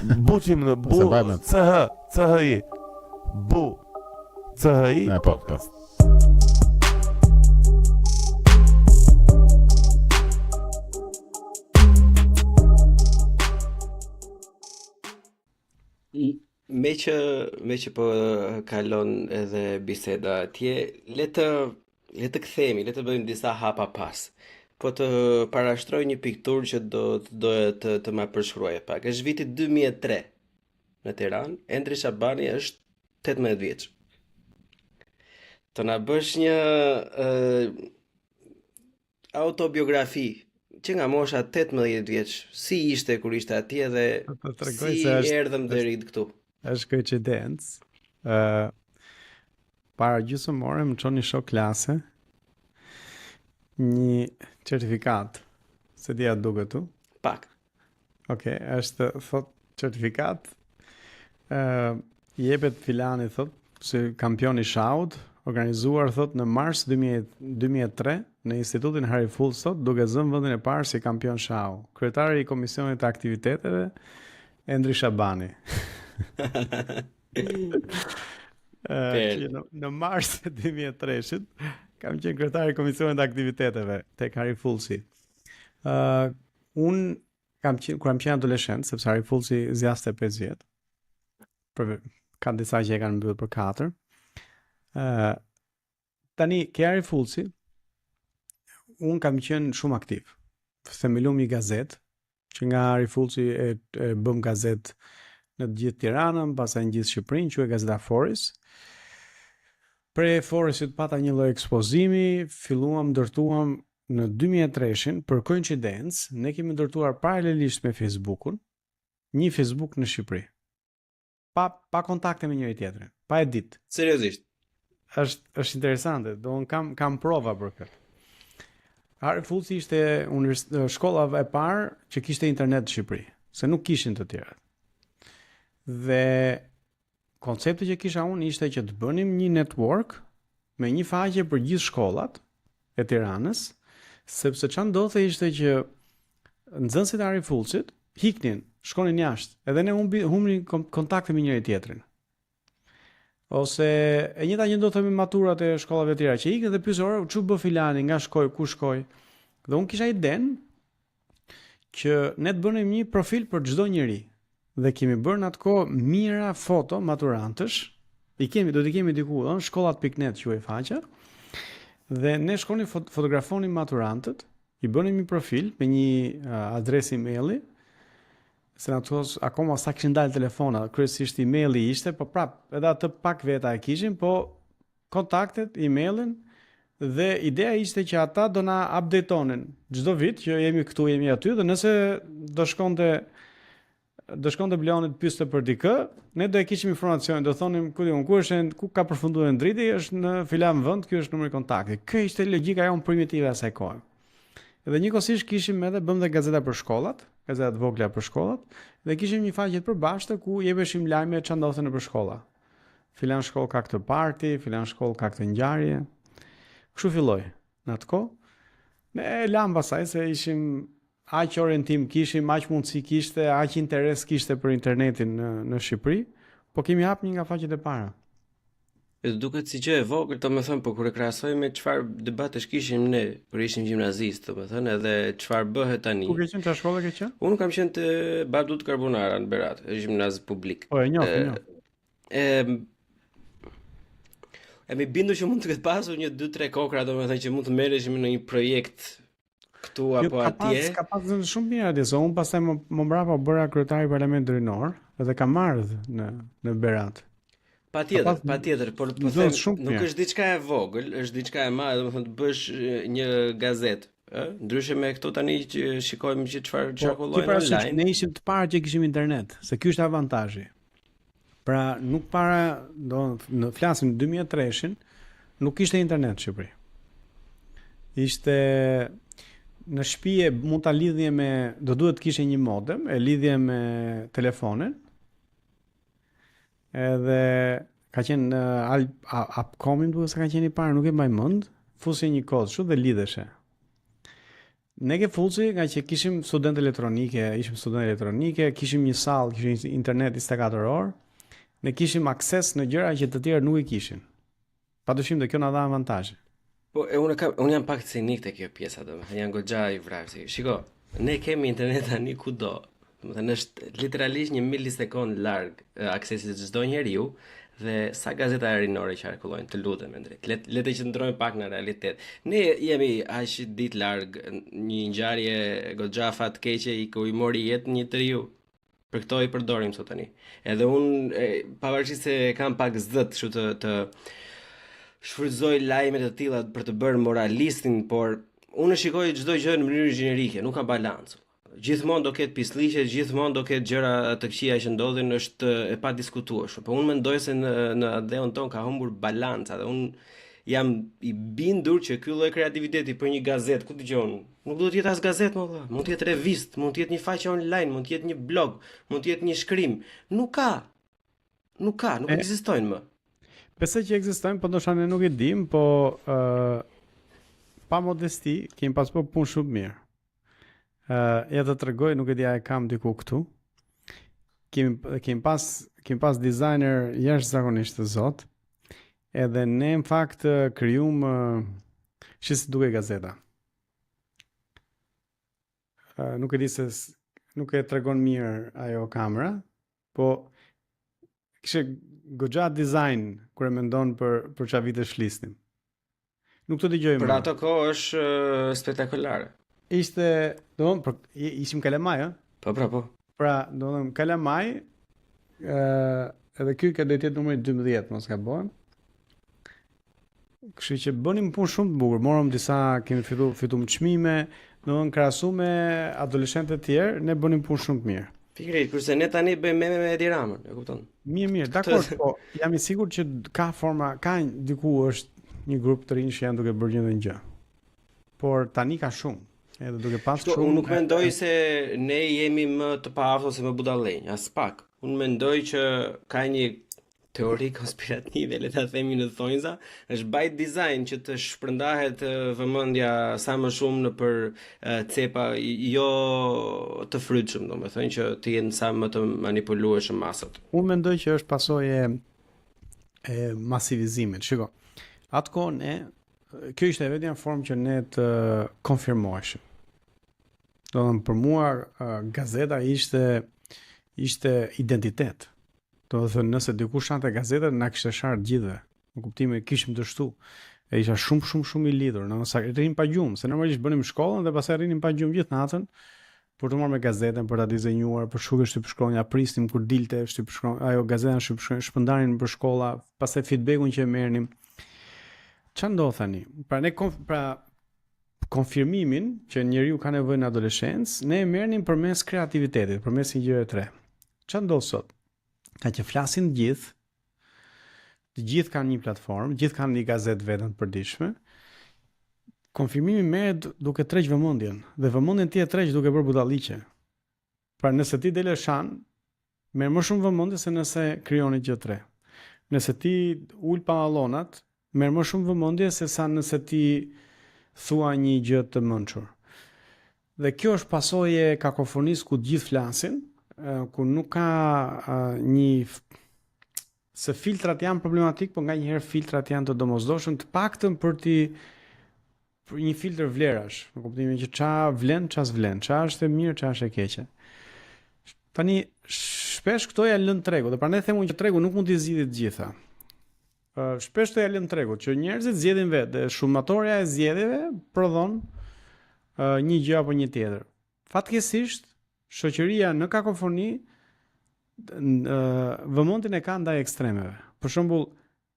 Buçi më bu CHI. Bu CHI. Po. Me që po kalon edhe biseda atje, le të kthehemi, le të bëjmë disa hapa pas. Po të parashtroj një pikturë që do të ma përshkruaje pak. Është viti 2003 në Tiranë, Endri Shabani është 18 vjeç. Të na bësh një autobiografi që nga mosha 18 vjeç, si ishte kur ishte atje dhe si erdhëm deri këtu. Është koincidencë. Para gjysmë ore më çon një shok klase një certifikat. Se dia duket tu? Pak. Okej, është thot certifikat. Jepet filani thot si kampion i shaut, organizuar thot në mars 2003 në Institutin Harry Fulls thot, duke zënë vendin e parë si kampion shau. Kryetari i Komisionit të Aktiviteteve Endri Shabani. Në mars 2003 kam qenë kryetari i Komisionit të Aktiviteteve tek Harry Fullsi. Un kur kam qenë adoleshent, sepse Harry Fullsi zgjaste 5 vjet. Ka disa që e kanë mbyllur për 4. Tani ke Harry Fullsi, un kam qenë shumë aktiv. Themelum një gazetë që nga Harry Fullsi e bëm gazetë në të gjithë Tiranën, pastaj në gjithë Shqipërinë, quhet Gazeta Foris. Pre Forisit pata një lloj ekspozimi, ndërtuam në 2003 për koincidencë, ne kemi ndërtuar paralelisht me Facebookun, një Facebook në Shqipëri. Pa kontakte me njëri tjetrin, pa e ditë. Seriozisht. Është interesante, kam prova për këtë. Harry Fullsi ishte shkolla e parë që kishte internet në Shqipëri, se nuk kishin të tjerat. Dhe koncepti që kisha unë ishte që të bënim një network me një faqe për gjithë shkollat e Tiranës, sepse çfarë ndodhte ishte që nxënësit e Harry Fullsit hiknin, shkonin jashtë, edhe ne humbnin kontakte me njëri tjetrin. Ose e njëjta gjë do të themi maturat e shkollave të tjera që ikën dhe pyesin çu bë filani, nga shkoi, ku shkoi. Dhe unë kisha idenë që ne të bënim një profil për çdo njeri. Dhe kemi bërë në atë kohë mira foto maturantësh. Do t'i kemi diku, shkollat.net quhej faqja. Dhe ne shkonim fotografonim maturantët, i bënim një profil me një adresë emaili. Se në ato akoma sa kishin dalë telefona, kryesisht emaili ishte, po prap, edhe atë pak veta e kishin, po kontaktet, emailin, dhe ideja ishte që ata do na updatonin çdo vit që jemi këtu, jemi aty, dhe nëse do shkonte Bleonit pyeste për dikë, ne do e kishim informacionin, do thonim ku ka përfunduar ndriti, është në filan vend, ky është numri i kontaktit. Kjo ishte logjika jonë primitive asaj kohe. Dhe njëkohësisht kishim edhe bëm dhe gazeta për shkollat, gazeta të vogla për shkollat, dhe kishim një faqe të përbashkëtë ku jepeshim lajme çfarë ndodhte nëpër shkolla. Filan shkollë ka këtë parti, filan shkollë ka këtë ngjarje. Kështu filloi në atë kohë. Ne lam pasaj se ishim aq orientim kishim, aq mundësi kishte, aq interes kishte për internetin në Shqipëri, po kemi hap një nga faqet e para. Duket si gjë e vogël, domethënë, po kur e krahasoj me çfarë debatesh kishim ne kur ishim gjimnazistë, domethënë, edhe çfarë bëhet tani. Ku ke qenë, çfarë shkolle ke qenë? Unë kam qenë te Badut Karbonara në Berat, gjimnaz publik. Po e njoh. E mi bindu që mund të ketë pasur 1-2-3 kokra, domethënë që mund të merreshim në një projekt këtu apo atje. Ka pasur shumë mirë atje, se unë pastaj më mbrapa bëra kryetari i Parlamentit Rinor, edhe kam ardhur në Berat. Patjetër, por po them, nuk është diçka e vogël, është diçka e madhe, domethënë të bësh një gazetë, ndryshe me këto tani që shikojmë që çfarë çarkullojnë online. Ne ishim të parë që kishim internet, se ky është avantazhi. Pra nuk flasim 2003-shin, nuk ishte internet në Shqipëri. Ishte në shtëpi mund ta lidhje do duhet të kishe një modem, e lidhje me telefonin. Edhe ka qenë Upcomin duhet se ka qenë i parë, nuk e mbaj mend, fusje një kod kështu dhe lidheshe. Ne ke fullsi nga që kishim student elektronike, kishim një sallë, kishim internet 24 orë, ne kishim akses në gjëra që të tjerë nuk i kishin. Padyshim dhe kjo na dha avantazhe. Po, unë jam pak cinik te kjo pjesa, domethënë jam goxha i vrarë. Shiko, ne kemi internet tani kudo. Domethënë është literalisht 1 milisekond larg aksesi çdo njeriu dhe sa gazeta rinore qarkullojnë, të lutem me drejt. Le të qëndrojmë pak në realitet. Ne jemi aq ditë larg një ngjarje goxha fatkeqe i ku i mori jetën një triu. Për këto i përdorim sot tani. Edhe unë pavarësisht se kam pak zët kështu të shfrytëzoj lajmet e tilla për të bërë moralistin, por unë shikoj çdo gjë në mënyrë gjenerike, nuk ka balancë. Gjithmonë do ketë pisliqe, gjithmonë do ketë gjëra të këqija që ndodhin, është e padiskutueshme. Po unë mendoj se në adeon ton ka humbur balanca dhe unë jam i bindur që ky lloj kreativiteti për një gazetë, ku dëgjon, nuk do të jetë as gazetë më valla, mund të jetë revistë, mund të jetë një faqe online, mund të jetë një blog, mund të jetë një shkrim. Nuk ekzistojnë më. Besoj që ekzistojnë, po ndoshta ne nuk e dim, po pa modesti kemi pas bërë punë shumë mirë. Ja të tregoj, nuk e di a e kam diku këtu. Kemi pas designer jashtëzakonisht të zot. Edhe ne në fakt krijum si duke gazeta. Nuk e di se nuk e tregon mirë ajo kamera, po kishe goxha design kur e mendon për çfarë vite flisnim. Nuk të dëgjoj më. Për ato kohë është spektakolare. Ishte, ishim Kalamaj, ë? Po. Pra, Kalamaj, edhe ky ka do të jetë numri 12, mos gabojmë. Kështu që bënim punë shumë të bukur, morëm kemi fituar çmime, krahasu me adoleshentët e tjerë, ne bënim punë shumë të mirë. Pikërisht, kurse ne tani bëjmë meme me Edi Ramën, e kupton? Mirë, dakor, po jam i sigurt që ka diku është një grup të rinj që janë duke bërë një gjë. Por tani ka shumë. Edhe duke pas shumë. Unë nuk mendoj se ne jemi më të paaftë ose më budallënj, as pak. Unë mendoj që ka një teori konspirative, le ta themi në thonjza, është by design që të shpërndahet vëmendja sa më shumë në për cepa jo të frytshëm, domethënë që të jenë sa më të manipulueshëm masat. Unë mendoj që është pasojë e masivizimit. Shiko, atkohë ne kjo ishte vetëm një formë që ne të konfirmoheshim. Për mua gazeta ishte identitet. Do të thënë, nëse dikush shante gazetën, na kishte sharë gjithëve. Në kuptimin kishim dështu. E isha shumë i lidhur. Nëse rrinim pa gjumë, se normalisht bënim shkollën dhe pastaj rrinim pa gjumë gjithë natën për të marrë me gazetën, për ta dizenjuar, për shkruar shtypshkronja, prisnim kur dilte shtypshkronja, ajo gazetën shpërndanin për shkolla, pastaj feedbackun që e merrnim. Çfarë ndodh tani? Pra konfirmimin që njeriu ka nevojë në adoleshencë, ne e merrnim përmes kreativitetit, përmes një gjëre të re. Çfarë ndodh sot? Ka që flasin të gjithë kanë një platformë, gjithë kanë një gazetë vetën të përditshme. Konfirmimi merret duke tërheq vëmendjen, dhe vëmendjen ti e tërheq duke bërë budalliqe. Pra nëse ti del shan, merr më shumë vëmendje se nëse krijon një gjë të re. Nëse ti ul pantallonat, merr më shumë vëmendje se sa nëse ti thua një gjë të mençur. Dhe kjo është pasojë e kakofonisë ku të gjithë flasin, ku nuk ka se filtrat janë problematik, por nganjëherë filtrat janë të domosdoshëm, të paktën për një filtr vlerash, në kuptimin që ç'a vlen, ç'a s'vlen, ç'a është e mirë, ç'a është e keqe. Tani shpesh këto ja lën tregut, dhe prandaj them unë që tregu nuk mund t'i zgjidhë të gjitha. Shpesh të ja lën tregut që njerëzit zgjedhin vetë, dhe shumatorja e zgjedhjeve prodhon një gjë apo një tjetër. Fatkeqësisht shoqëria në kakofoni vëmendjen e ka ndaj ekstremeve. Për shembull,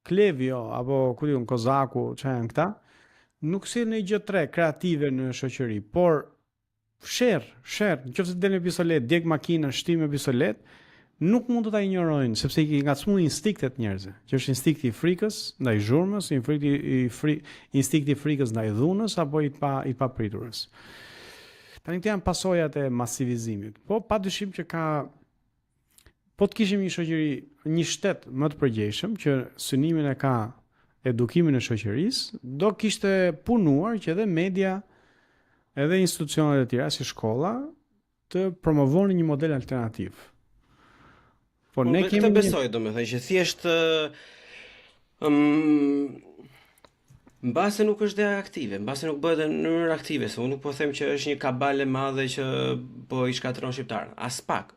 Klevio apo Kozaku, çfarë janë këta, nuk sjellin një gjë të re kreative në shoqëri, por sherr, nëse del me pistolet, djeg makina, shtim me pistolet, nuk mund të ta injorojnë, sepse i ngacmuar instiktet njerëzve, që është instinkti i frikës ndaj zhurmës, instinkti i frikës ndaj dhunës apo i papriturës. Tani këto janë pasojat e masivizimit. Po padyshim që po të kishim një shoqëri, një shtet më të përgjegjshëm që synimin e ka edukimin e shoqërisë, do kishte punuar që edhe media edhe institucionet e tjera si shkolla të promovonin një model alternativ. Po ne me kemi këtë besoj, domethënë që thjesht mbase nuk është dhe aktive, mbase nuk bëhet në mënyrë aktive, se unë nuk po them që është një kabale madhe që po i shkatërron shqiptarën, as pak.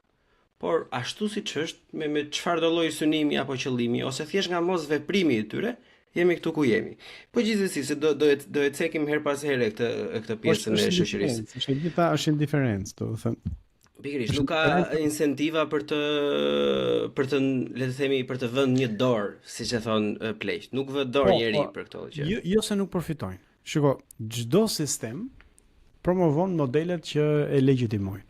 Por ashtu siç është, me çfarë do lloji synimi apo qëllimi, ose thjesht nga mos veprimi i tyre, jemi këtu ku jemi. Po gjithsesi se do e cekim her pas here këtë pjesën e shoqërisë. Është gjitha është indiferencë, do të thënë. Pikërisht, nuk ka incentiva për të le të themi për të vënë një dorë, siç e thon pleq. Nuk vë dorë njeri për këto gjë. Jo se nuk përfitojnë. Shiko, çdo sistem promovon modelet që e legjitimojnë.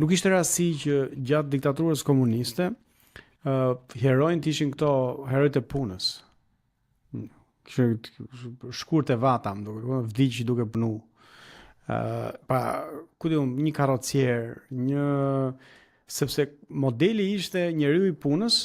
Nuk ishte rasti që gjatë diktaturës komuniste heronjt ishin këto herojt e punës. Shkurt e vatam, duke vdiq duke punu. Ku diun, një karrocier, sepse modeli ishte njeriu i punës.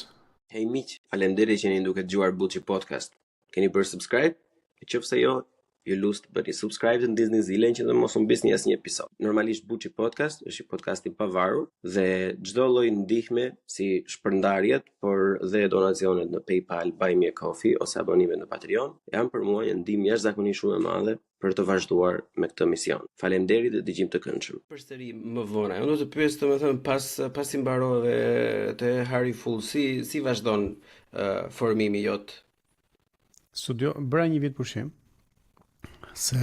Hey miq, faleminderit që jeni duke dëgjuar Buçi Podcast. Keni bërë subscribe? Nëse jo, ju lust bëni subscribe të ndizni zilën që të mos u mbisni asnjë episod. Normalisht Buçi Podcast është një podcast i pavarur dhe çdo lloj ndihme si shpërndarjet, por dhe donacionet në PayPal, Buy Me a Coffee ose abonimet në Patreon janë për mua një ndihmë jashtëzakonisht shumë e madhe për të vazhduar me këtë mision. Faleminderit dhe dëgjim të këndshëm. Përsëri më vonë, unë do të pyes domethënë pasi mbarove te Harry Full, si vazhdon formimi jot? Studio bëra një vit pushim se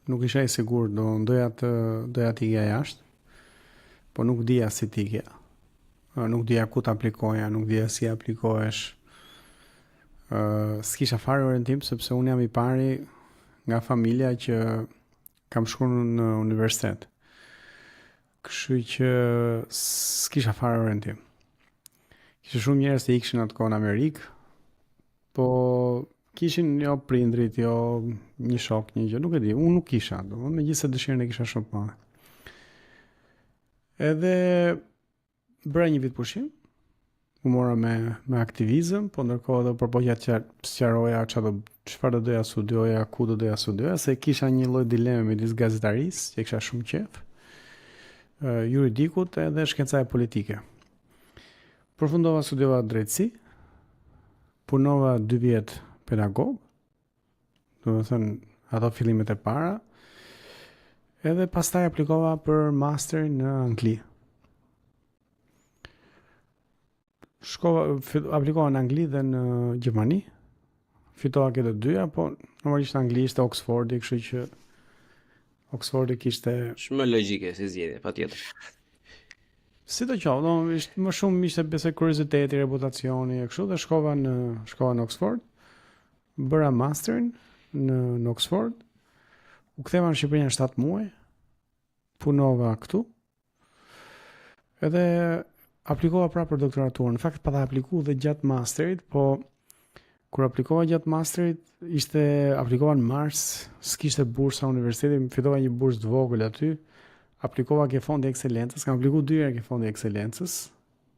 nuk isha i sigurt, doja të ikja jashtë, po nuk dija si të ikja. Nuk dija ku të aplikoja, nuk dija si aplikohesh. S'kisha fare orientim sepse unë jam i pari nga familja që kam shkuar në universitet. Kështu që s'kisha fare orientim. Kishte shumë njerëz që ikshin atë kohë në Amerikë, po kishin jo prindrit, jo një shok, një gjë, nuk e di, unë nuk kisha, megjithëse dëshirën e kisha shumë të madhe. Edhe bëra një vit pushim, u mora me aktivizëm, po ndërkohë do përpoqja të sqaroja çfarë do doja studioja, ku do doja studioja, se kisha një lloj dileme midis gazetarisë, që kisha shumë qejf, juridikut edhe shkencaja politike. Përfundova studiova drejtësi, punova 2 vjet pedagog, do të thënë ato fillimet e para, edhe pastaj aplikova për master në Angli. Aplikova në Angli dhe në Gjermani, fitova këtë dyja, po normalisht Angli ishte Oxfordi, kështu që Oxfordi kishte shumë logjike si zgjedhje, patjetër. Si të qoftë, më shumë ishte besoj kurioziteti, reputacioni e kështu, dhe shkova në Oxford, bëra masterin në Oxford, u ktheva në Shqipëri në 7 muaj, punova këtu, edhe aplikova pra për doktoraturën. Në fakt pa aplikuar dhe gjatë masterit, po kur aplikova gjatë masterit, aplikova në mars, s'kishte bursa universiteti, më fitova një bursë të vogël aty, aplikova ke fondi ekselencës, kam aplikuar 2 herë ke fondi ekselencës.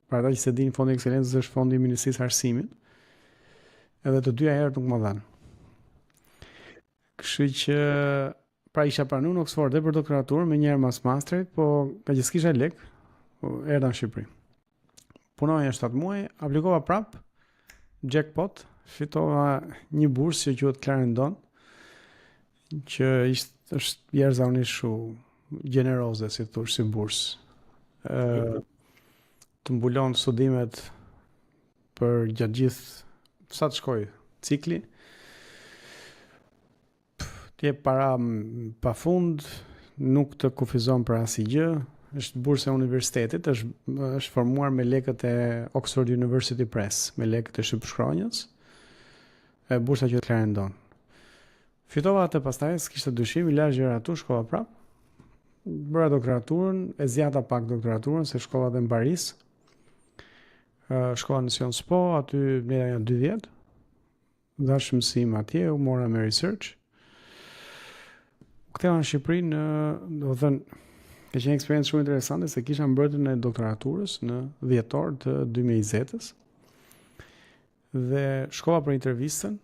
Për ata që se dinë, fondi ekselencës është fondi i Ministrisë së Arsimit. Edhe të 2 herët nuk më dhanë. Kështu që pra isha pranuar në Oxford dhe për doktoraturë me një herë mas masterit, po ka që s'kisha lek, erdha në Shqipëri. Punoja 7 muaj, aplikova prap, jackpot, fitova një bursë që quhet Clarendon, që është jashtëzakonisht shumë gjeneroze, si thosh, si bursë. Të mbulon studimet për gjatë gjithë sa të shkoj cikli. Ti jep para pafund, nuk të kufizon për asnjë gjë. Është bursë e universitetit, është formuar me lekët e Oxford University Press, me lekët e shtypshkronjës. Bursa që Clarendon. Fitova atë pastaj, s'kishte dyshim, i lash gjëra atu, shkova prap. Bëra doktoraturën, e zgjata pak doktoraturën, se shkova dhe në Paris. Shkova në Sciences Po, aty mleta janë 2 vjet. Dhash mësim atje, u mora me research. Ktheva në Shqipëri do të thënë, ka qenë eksperiencë shumë interesante, se kisha mbrojtjen e doktoraturës në dhjetor të 2020-s. Dhe shkova për intervistën,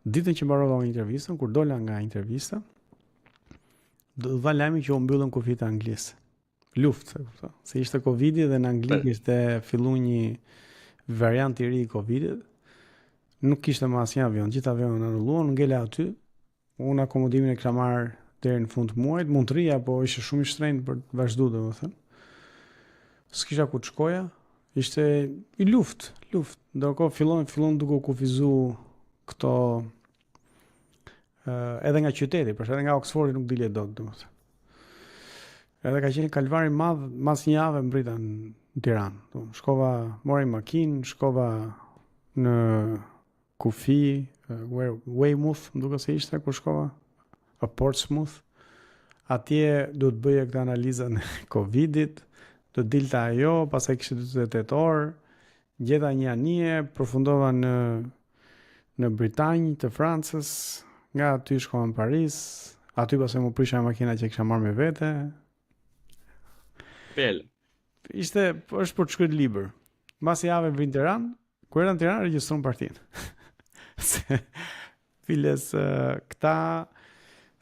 ditën që mbarova intervistën, kur dola nga intervista, dha lajmi që u mbyllën kufit e Anglisë. Luftë, se ishte Covidi dhe në Angli kishte fillu një variant i ri i Covidit. Nuk kishte më asnjë avion, gjithë avionet anulluan, ngele aty. Unë akomodimin e kisha marrë deri në fund të muajit, mund të rija, po ishte shumë i shtrenjtë për të vazhduar, domethënë. S'kisha ku të shkoja, ishte i luftë. Ndërkohë fillon duke u kufizu këto edhe nga qyteti, për shkak edhe nga Oxfordi nuk dilje dot, domethënë. Edhe ka qenë kalvar i madh, mas një javë mbrita në Tiranë. Shkova, mori makinë, shkova në kufi, Weymouth, më duket se ishte kur shkova, a Portsmouth. Atje do të bëja këtë analizën e Covidit, do të dilte ajo, pastaj kishte 48 orë, gjeta një anije, përfundova në Britanjë të Francës, nga aty shkova në Paris, aty pastaj më prisha makina që kisha marrë me vete. Është për të shkruar libër. Mbas javë vin në Tiranë, kur era në Tiranë regjistron partinë. Se files këta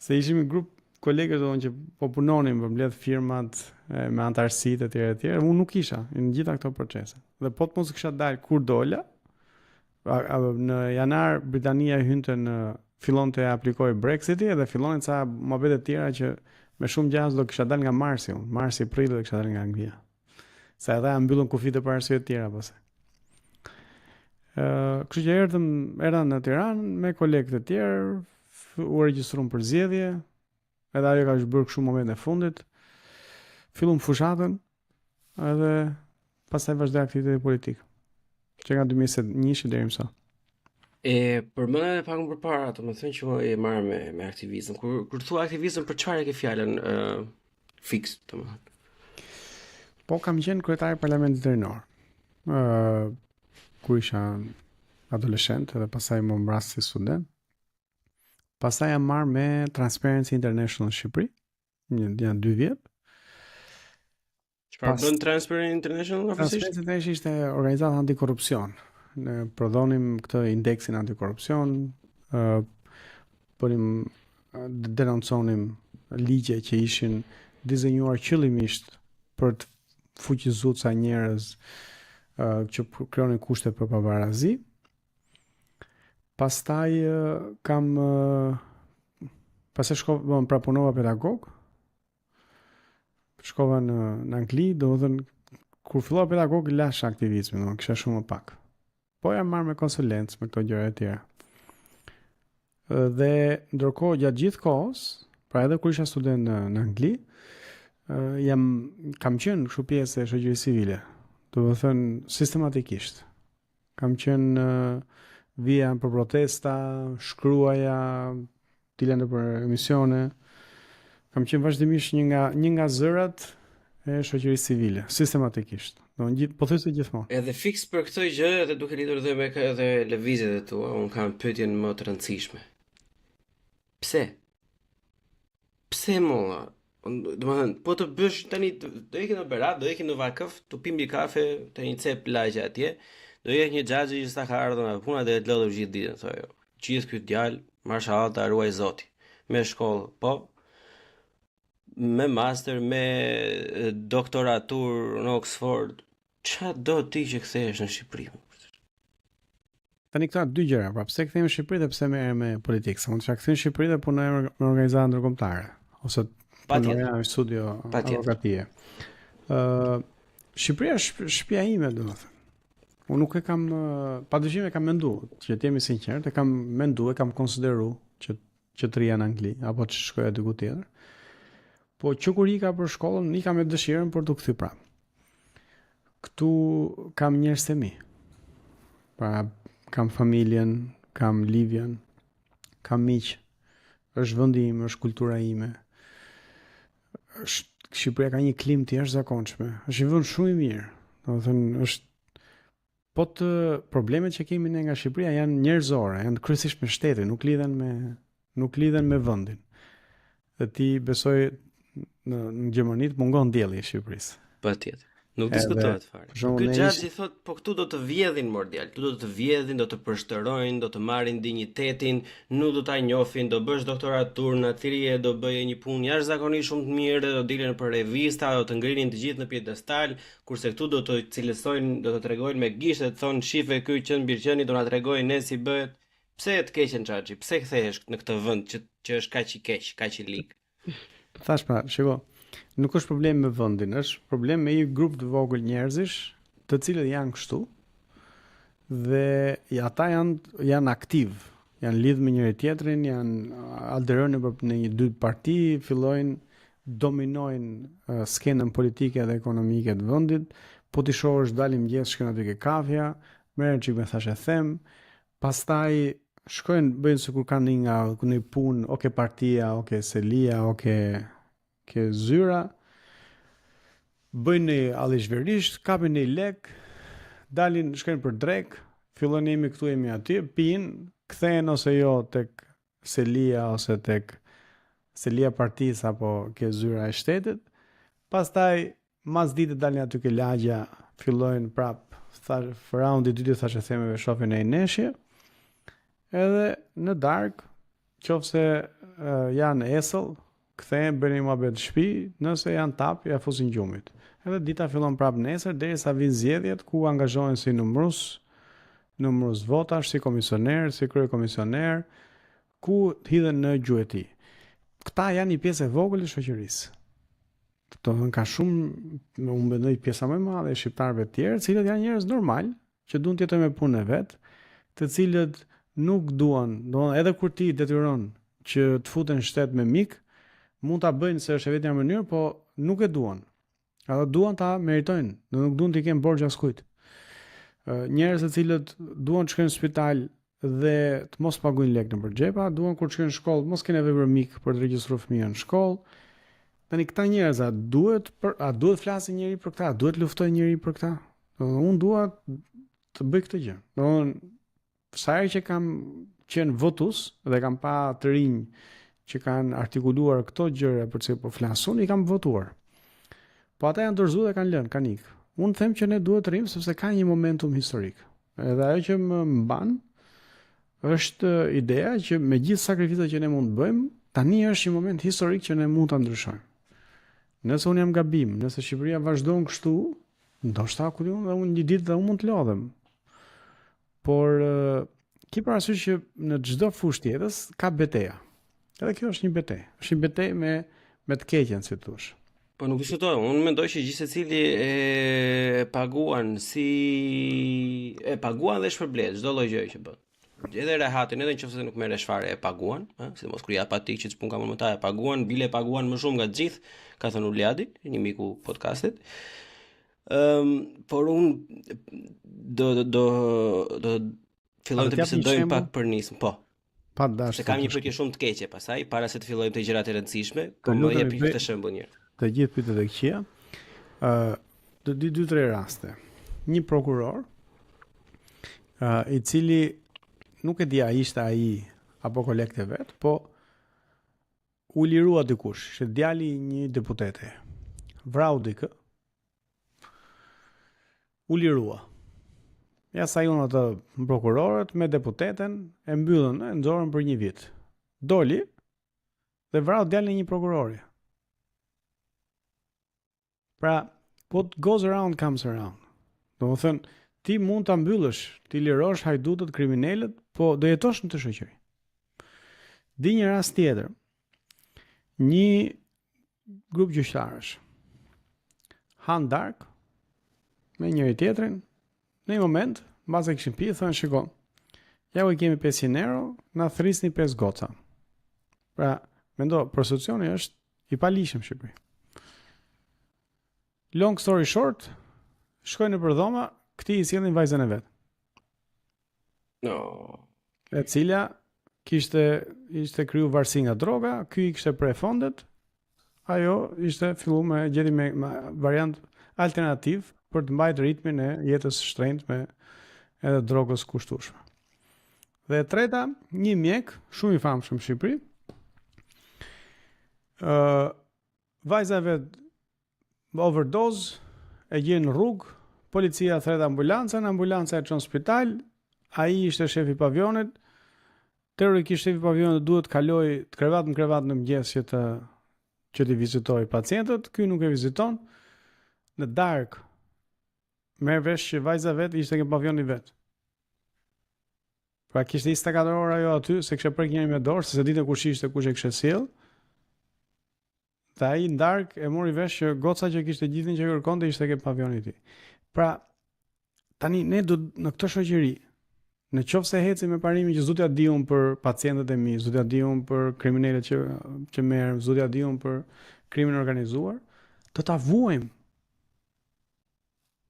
se ishim një grup kolegë që po punonin për mbledh firmat me antarësitë etj. Unë nuk isha në gjitha këto procese. Dhe po të mos kisha dalë kur dola, në janar Britania hynte fillonte të aplikojë Brexiti dhe fillonin ca mohabete të tjera që me shumë gjasë do kisha dalë nga marsi, prill do kisha dalë nga Anglia. Sa edhe mbyllën kufit për arsye të tjera pastaj. Kështu që erdha në Tiranë me kolegë të tjerë, u regjistruam për zgjedhje, edhe ajo ka bërë kështu momentin e fundit. Fillum fushatën, edhe pastaj vazhdoi aktiviteti politik. Që nga 2021 deri më sot. Përmendën pak më përpara, domethënë që e marr me aktivizëm. Kur thua aktivizëm, për çfarë e ke fjalën fix, domethënë? Po kam qenë kryetari i Parlamentit Vendor. Kur isha adoleshent dhe pastaj më mbras si student. Pastaj jam marrë me Transparency International Shqipëri, janë 2 vjet. Çfarë bën Transparency International? Transparency International ishte organizata antikorrupsion. Ne prodhonim këtë indeksin antikorrupsion, denonconim ligje që ishin dizenjuar qëllimisht për të fuqizuar ca njerëz që krijonin kushte për pabarazi. Pastaj shkova prapunova pedagog. Shkova në Angli, domethënë kur fillova pedagog lash aktivizmin, domethënë kisha shumë më pak. Po jam marrë me konsulencë, me këto gjëra të tjera. Dhe ndërkohë gjatë gjithë kohës, pra edhe kur isha student në Angli, kam qenë kështu pjesë e shoqërisë civile. Do të thënë sistematikisht. Kam qenë vija për protesta, shkruaja, dilja nëpër emisione. Kam qenë vazhdimisht një nga zërat e shoqërisë civile, sistematikisht. Po thjesht gjithmonë. Edhe fiks për këtë gjë, edhe duke lidhur me edhe lëvizjet e tua, un kam pyetjen më të rëndësishme. Pse molla? Domethënë, po të bësh tani, do ikim në Berat, do ikim në Vakëf, të pim një kafe, të një cep lagje atje, do jetë një xhaxhi që sa ka ardhur nga puna dhe të lodhur gjithë ditën, thonë. Gjithë ky djalë, mashallah, ruaj Zoti. Me shkollë, po. Me master, me doktoratur në Oxford. Çfarë do ti që kthehesh në Shqipëri? Tani këto 2 gjëra, pra pse kthehemi në Shqipëri dhe pse merrem me politikë? Se mund të kthehemi në Shqipëri dhe punojmë me organizata ndërkombëtare ose punojmë në studio avokatie. Shqipëria është shtëpia ime, domethënë. Unë nuk e kam, padyshim e kam menduar, që të jemi sinqert, e kam menduar, e kam konsideruar që të rija në Angli apo të shkoja diku tjetër. Po që kur ika për shkollën, nika me dëshirën për të kthyer prapë. Këtu kam njerëz të mi. Pra kam familjen, kam Livjen, kam miq. Është vendi im, është kultura ime. Shqipëria ka një klimë të jashtëzakonshme. Është një vend shumë i mirë. Domethënë është problemet që kemi ne nga Shqipëria janë njerëzore, janë kryesisht me shtetin, nuk lidhen me vendin. Dhe ti besoj në Gjermani të mungon dielli i Shqipërisë. Patjetër. Nuk diskutohet fare. për shembull, Ky ne xhaxhi thot, po këtu do të vjedhin mordial, këtu do të vjedhin, do të përshterojnë, do të marrin dinjitetin, nuk do ta njohin, do bësh doktoraturë në atërie, do bëje një punë jashtëzakonisht shumë të mirë, do dilen për revista, do të ngrinin të gjithë në piedestal, kurse këtu do të cilësojnë, do të tregojnë me gishte, të thonë shife ky qen birqeni do na tregojë ne si bëhet. Pse të keqen xhaxhi? Pse kthehesh në këtë vend që është kaq i keq, kaq i lig? Thash pra, shiko, nuk është problem me vendin, është problem me një grup të vogël njerëzish, të cilët janë kështu dhe ata janë aktiv, janë lidhë me njëri tjetrin, janë aderojnë në një dy parti, fillojnë dominojnë skenën politike dhe ekonomike të vendit. Po ti shohësh dalim mëngjes shkon aty ke kafja, merren çik me thashë them, pastaj shkojnë bëjnë sikur kanë një punë, o ke partia, o ke selia, o ke zyra, bëjnë një allishverisht, kapin një lek, dalin, shkojnë për drek, fillojnë jemi këtu, jemi aty, pinë, kthehen ose jo tek selia ose tek selia partisë apo ke zyra e shtetit. Pastaj mas ditë dalin aty ke lagja, fillojnë prap, raundi i dytë thashë themeve shohin në neshje. Edhe në darkë, qofse janë esëll, kthehen bëni mohabet në shtëpi, nëse janë tap, ja fusin gjumit. Edhe dita fillon prap nesër derisa vinë zgjedhjet ku angazhohen si numërus votash, si komisioner, si kryekomisioner, ku hidhen në gjueti. Këta janë një pjesë e vogël e shoqërisë. Këto ka shumë, unë mendoj pjesa më e madhe e shqiptarëve të tjerë, të cilët janë njerëz normal, që duan të jetojnë me punën e vet, të cilët nuk duan, edhe kur ti detyron që të futen në shtet me mik, mund ta bëjnë se është e vetmja mënyrë, po nuk e duan. Ata duan ta meritojnë, nuk duan të kenë borxh askujt. Njerëz të cilët duan të shkojnë në spital dhe të mos paguajnë lek nëpër xhepa, duan kur të shkojnë në shkollë, mos kenë nevojë për mik për të regjistruar fëmijën në shkollë. Tani këta njerëz a duhet flasin njëri për këta, a duhet luftojnë njëri për këta? Unë dua të bëj këtë gjë. Sa herë që kam qenë votus dhe kam pa të rinj që kanë artikuluar këto gjëra për çfarë po flasun, i kam votuar. Po ata janë dorëzuar dhe kanë lënë, kanë ikë. Unë them që ne duhet të rrim sepse ka një momentum historik. Edhe ajo që më mban është ideja që me gjithë sakrificat që ne mund të bëjmë, tani është një moment historik që ne mund ta ndryshojmë. Nëse unë jam gabim, nëse Shqipëria vazhdon kështu, ndoshta ku diun dhe unë një ditë dhe unë mund të lodhem. Por ki parasysh që në çdo fushë tjetër ka betejë. Edhe kjo është një betejë. Është një betejë me të keqen, si thosh. Po nuk diskutoj, unë mendoj që gjithë secili e paguan dhe shpërblet çdo lloj gjëje që bën. Edhe rehatin, edhe nëse nuk merresh fare e paguan, sidomos kur jap aty që ç'pun ka më mëta e paguan, bile paguan më shumë nga të gjithë, ka thënë Uliadi, një miku podcastit. Por unë do fillojmë të bisedojmë pak për nismë, po. Pa dash. Se kam një pyetje shumë të keqe pasaj, para se të fillojmë të gjërat e rëndësishme, po më jep këtë shembull një. Të gjithë pyetjet e këqija. Do di 2-3 raste. Një prokuror i cili nuk e di a ishte ai apo kolekte vet, po u lirua dikush, që djali i një deputete. Vrau dikë. U lirua. Ja sa jonë atë prokurorët me deputeten e mbyllën, e nxorën për një vit. Doli dhe vrau djalin e një prokurori. Pra, what goes around comes around. Domethënë, ti mund ta mbyllësh, ti lirosh hajdutët, kriminalët, po do jetosh në të shoqëri. Di një rast tjetër. Një grup gjyqtarësh han dark me njëri tjetrin. Në një moment, mbas e kishin pirë, thonë shiko, ja u kemi 500 euro, na thrisni 5 goca. Pra, mendo, prostitucioni është i palishëm në Shqipëri. Long story short, shkojnë nëpër dhoma, këti i sjellin vajzën e vet. No. E cila ishte kryu varësi nga droga, ky i kishte pre fondet, ajo ishte fillu me gjeti me variant alternativ për të mbajtur ritmin e jetës së shtrenjtë me edhe drogës kushtueshme. Dhe e treta, një mjek shumë i famshëm në Shqipëri. Vajza vet overdose, e gjen në rrugë, policia thret ambulancën, ambulanca e çon në spital, ai ishte shefi i pavionit. Teorikisht shefi i pavionit duhet kaloj të krevat në krevat në mëngjes që të vizitoj pacientët, ky nuk e viziton. Në darkë merr vesh që vajza vet ishte ke pavioni vet. Pra kishte 24 orë ajo aty, se kishte prek njëri me dorë, se ditë kush ishte, kush e kishte sjell. Dhe ai në darkë e mori vesh që goca që kishte gjithën që kërkonte ishte ke pavioni i tij. Pra tani ne do në këtë shoqëri, në qoftë se heci me parimin që zotja di unë për pacientët e mi, zotja di unë për kriminalet që merr, zotja di unë për krimin organizuar, do ta vuajmë.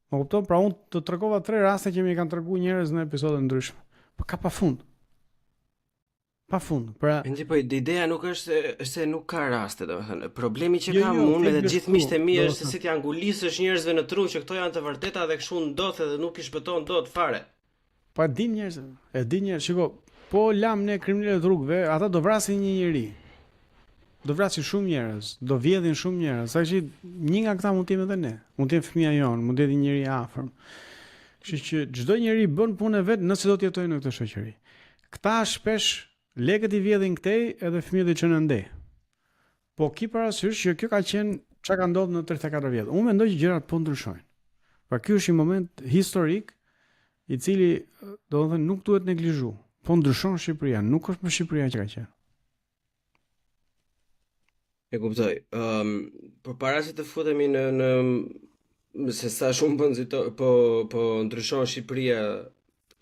Më kupton, pra unë të tregova 3 raste që më kanë treguar njerëz në episode ndryshme. Po ka pafund. Pafund. Pra po ideja nuk është se nuk ka raste, domethënë. Problemi që kam unë dhe gjithë miqtë e mi është se si t'ja ngulisësh njerëzve në tru që këto janë të vërteta dhe kështu ndodh edhe nuk i shpëton dot fare. Po e din njerëz, shiko, po lam ne kriminalët rrugëve, ata do vrasin një njeri. Do vrasin shumë njerëz, do vjedhin shumë njerëz. Saqë një nga këta mund të jemi edhe ne. Mund të jetë fëmia jon, mund të jetë një njeri i afërm. Kështu që çdo njeri bën punën e vet nëse do të jetojë në këtë shoqëri. Këta shpesh lekët i vjedhin këtej edhe fëmijët i çojnë ndej. Po ki parasysh që kjo ka qenë çka ka ndodhur në 34 vjet. Unë mendoj që gjërat po ndryshojnë. Pra ky është një moment historik i cili domethënë nuk duhet neglizhu. Po ndryshon Shqipëria, nuk është më Shqipëria që ka qenë. E kuptoj. Përpara se të futemi në se sa shumë po ndryshon Shqipëria,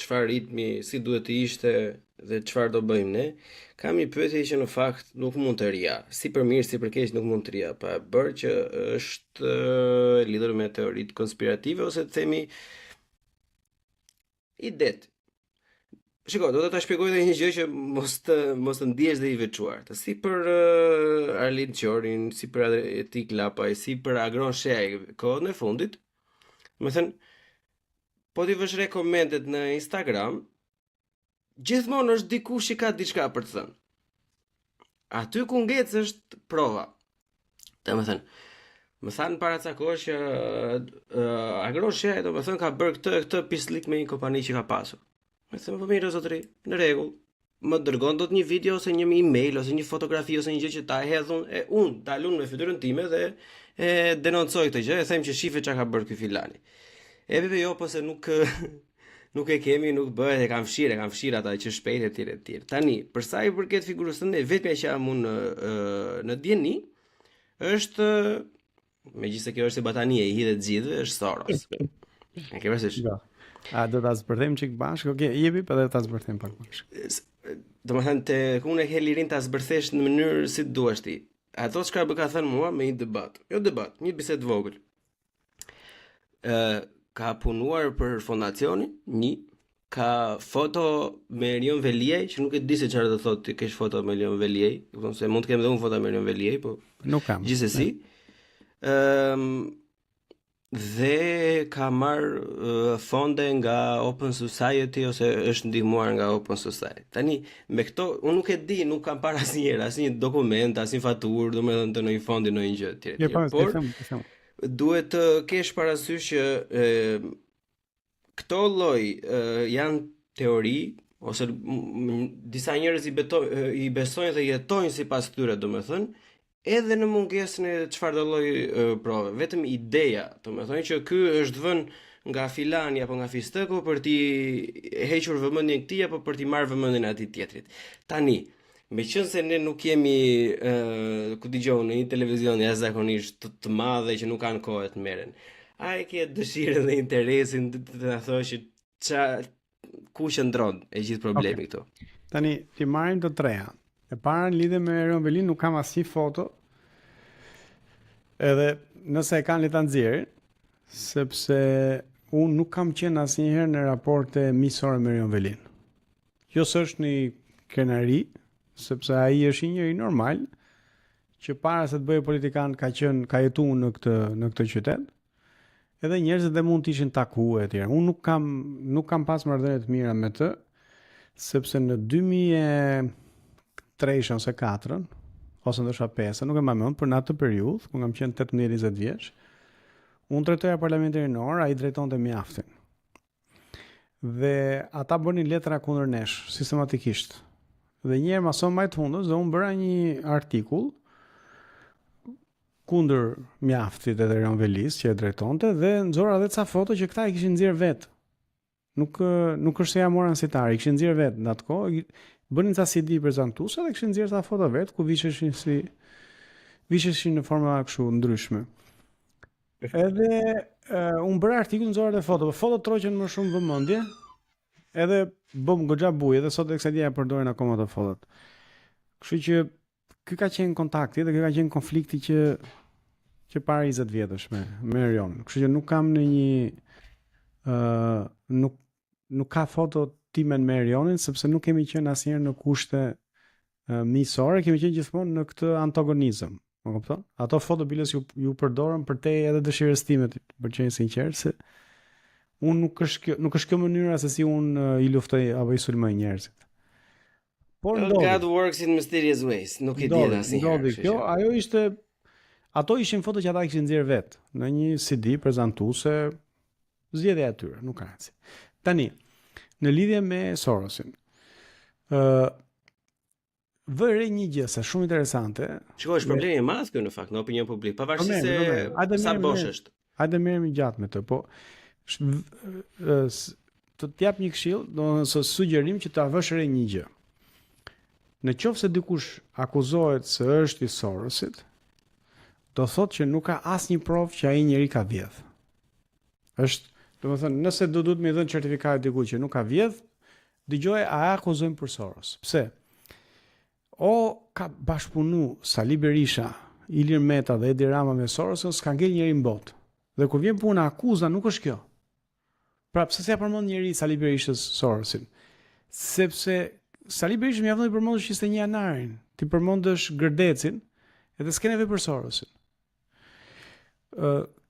çfarë ritmi, si duhet të ishte dhe çfarë do bëjmë ne, kam një pyetje që në fakt nuk mund të rria. Si për mirë, si për keq nuk mund të rria, pa bërë që është lidhur me teoritë konspirative ose të themi idet. Shiko, do të ta shpjegoj edhe një gjë që mos të ndihesh dhe i veçuar. Si për Arlin Qorin, si për Etik Lapaj, si për Agron Sheaj, kohën e fundit, më thënë, po t'i vësh re komentet në Instagram, gjithmonë është dikush që ka diçka për të thënë. Aty ku ngec është prova. Të më thënë, më thanë para ca kohësh që Agron Sheaj, do më thënë, ka bërë këtë pislik me një kompani që ka pasur. Me thëmë po mirë zotëri, në rregull. Më dërgon dot një video ose një email ose një fotografi ose një gjë që ta hedhun e unë ta lun me fytyrën time dhe e denoncoj këtë gjë, e them që shife çka ka bërë ky filani. Jo, po se nuk e kemi, nuk bëhet, e kam fshirë ata që shpejt etj. Tani, për sa i përket figurës së ndë, vetmja që jam unë në dieni është, megjithëse kjo është e batanie i hidhet gjithëve, është Soros. E ke parasysh? A do ta zbërthejmë çik bashkë? Okej, jepi pa dhe ta zbërthejmë pak bashkë. Domethënë te unë e ke lirin ta zbërthesh në mënyrë si duash ti. Ato çka më ka thënë mua me një debat. Jo debat, një bisedë vogël. Ka punuar për fondacionin, ka foto me Erion Veliaj, që nuk e di se çfarë do thotë ti kesh foto me Erion Veliaj, do të thonë se mund të kem edhe unë foto me Erion Veliaj, po nuk kam. Gjithsesi. Dhe ka marrë fonde nga Open Society ose është ndihmuar nga Open Society. Tani, me këto, unë nuk e di, nuk kam parë asnjëherë, asnjë dokument, asnjë faturë, domethënë të ndonjë fondi, ndonjë gjë tjetër. Por duhet të kesh parasysh që këto lloj janë teori ose disa njerëz i besojnë dhe jetojnë sipas tyre, domethënë, edhe në mungesën e çfarë do lloj prove, vetëm ideja, domethënë që ky është vënë nga filani apo nga fistëku për t'i hequr vëmendjen këtij apo për t'i marrë vëmendjen atij tjetrit. Tani, meqense ne nuk jemi ku dëgjojmë në një televizion jashtëzakonisht të madhe që nuk kanë kohë të merren. A e ke dëshirën dhe interesin të na thosh ku qëndron e gjithë problemi këtu? Tani, ti marrim të treja. E para në lidhje me Erion Velin nuk kam asnjë foto. Edhe nëse e kanë le ta nxjerrin, sepse unë nuk kam qenë asnjëherë në raporte miqësore me Erion Velin. Jo se është një krenari, sepse ai është një njeri normal që para se të bëjë politikan ka jetuar në këtë qytet. Edhe njerëzit dhe mund të ishin takuar etj. Unë nuk kam pas marrëdhënie të mira me të, sepse në 2003 ose 4 ose ndoshta 5, nuk e mbaj mend, për në atë periudhë, ku kam qenë 18-20 vjeç, Unë drejtoja parlamentin rinor, ai drejtonte mjaftin. Dhe ata bënin letra kundër nesh sistematikisht. Dhe një herë mason më të fundës, dhe unë bëra një artikull kundër mjaftit edhe Ranvelis që e drejtonte dhe nxora edhe ca foto që këta i kishin nxjerr vet. Nuk është se ja moran sitar, i kishin nxjerr vet në atë kohë, bënin ca CD prezantuese dhe kishin nxjerr ca foto vet ku visheshin në forma kështu ndryshme. Edhe unë bëra artikull nxora edhe foto, po fotot troqen më shumë vëmendje. Edhe bëm goxha buje dhe sot eksa dia përdoren akoma ato fotot. Kështu që ky ka qenë kontakti dhe ky ka qenë konflikti që para 20 vjetësh me Erionin. Kështu që nuk kam në një nuk ka foto time me Erionin sepse nuk kemi qenë asnjëherë në kushte miqësore, kemi qenë gjithmonë në këtë antagonizëm. Më kupton? Ato foto biles ju përdorën për te edhe dëshirës time, për të qenë sinqert, se unë nuk është kjo mënyra se si unë i luftoj apo i sulmoj njerëzit. Por God works in mysterious ways, nuk i di asnjëherë. Kjo, ato ishin foto që ata kishin nxjerr vet në një CD prezantuese, zgjedhja e tyre, nuk ka rëndësi. Tani, në lidhje me Sorosin, vëre një gjë se shumë interesante. Shikoj, është problemi i madh këtu në fakt në opinion publik, pavarësisht se sa bosh është. Hajde merremi gjatë me të, po të t'jap një këshill, domethënë sugjerim që ta vësh re një gjë. Në qoftë se dikush akuzohet se është i Sorosit, do thotë që nuk ka asnjë provë që ai njeri ka vjedh. Është, domethënë, nëse do duhet më dhënë certifikat dikujt që nuk ka vjedh, dëgjoj a akuzojmë për Soros. Pse? O ka bashkëpunu Sali Berisha, Ilir Meta dhe Edi Rama me Sorosin, s'ka ngel njeri në botë. Dhe kur vjen puna akuza nuk është kjo. Pra pse s'ja përmend njeri Sali Berishës Sorosin? Sepse Sali Berisha mjafton të përmendësh 21 janarin, ti përmendësh Gërdecin, edhe s'ke nevojë për Sorosin.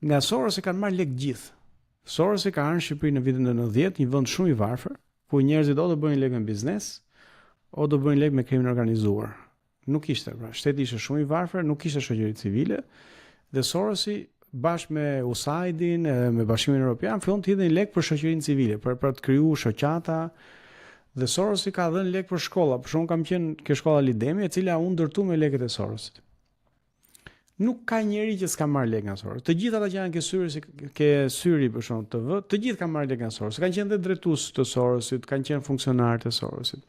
Nga Sorosi kanë marrë lek gjithë. Sorosi ka ardhur në Shqipëri në vitin 90, një vend shumë i varfër, ku njerëzit o do bëjnë lek me biznes, o do bëjnë lek me krimin organizuar. Nuk ishte, pra, shteti ishte shumë i varfër, nuk ishte shoqëri civile, dhe Sorosi bashkë me USAID-in, me Bashkimin Evropian, fillon të hidhin lek për shoqërinë civile, për të krijuar shoqata. Dhe Sorosi ka dhënë lek për shkolla. Për shkak kam qenë ke shkolla Lidemi, e cila u ndërtu me lekët e Sorosit. Nuk ka njeri që s'ka marrë lek nga Sorosi. Të gjithë ata që janë ke syri për shkak TV, të gjithë kanë marrë lek nga Sorosi. Kanë qenë dhe drejtues të Sorosit, kanë qenë funksionarë të Sorosit.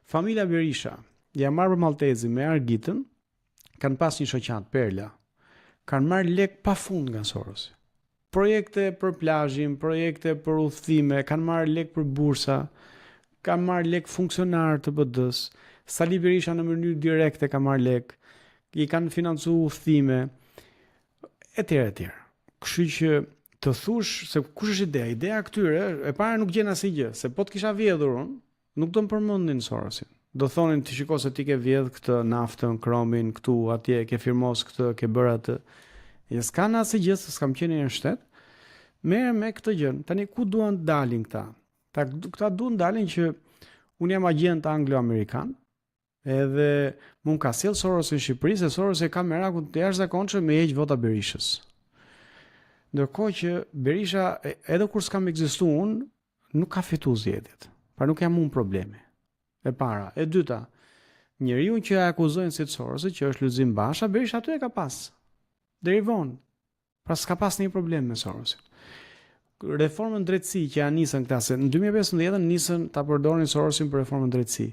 Familja Berisha, ja marrë Maltezi me Argitën, kanë pas një shoqat Perla. Kanë marrë lek pafund nga Sorosi. Projekte për plazhin, projekte për udhëtime, kanë marrë lek për bursa, kanë marrë lek funksionar të BD-s. Sali Berisha në mënyrë direkte ka marrë lek, i kanë financuar udhëtime, etj. Kështu që të thush se kush është ideja? Ideja këtyre, e para nuk gjen asgjë, se po të kisha vjedhur unë, nuk do më përmendnin Sorosin. Do thonin ti shiko se ti ke vjedh këtë naftën, kromin, këtu, atje, ke firmos këtë, ke bërë atë. E s'kan asgjë, se s'kam qenë në shtet. Merre me këtë gjë. Tani ku duan të dalin këta? Këta duan dalin që unë jam agent anglo-amerikan, edhe mund ka sjell Soros në Shqipëri, se Soros e ka merakun të jashtëzakonshëm me heq vota Berishës. Ndërkohë që Berisha, edhe kur s'kam ekzistuar unë, nuk ka fituar zgjedhjet. Pra nuk jam unë problemi. E para, e dyta, njeriu që akuzojnë si Sorosi, që është Lulzim Basha, Berisha aty e ka pas. Deri vonë. Pra s'ka pas një problem me Sorosin. Reformën drejtësi që ja nisën këta, se në 2015 nisën ta përdorin Sorosin për reformën drejtësi.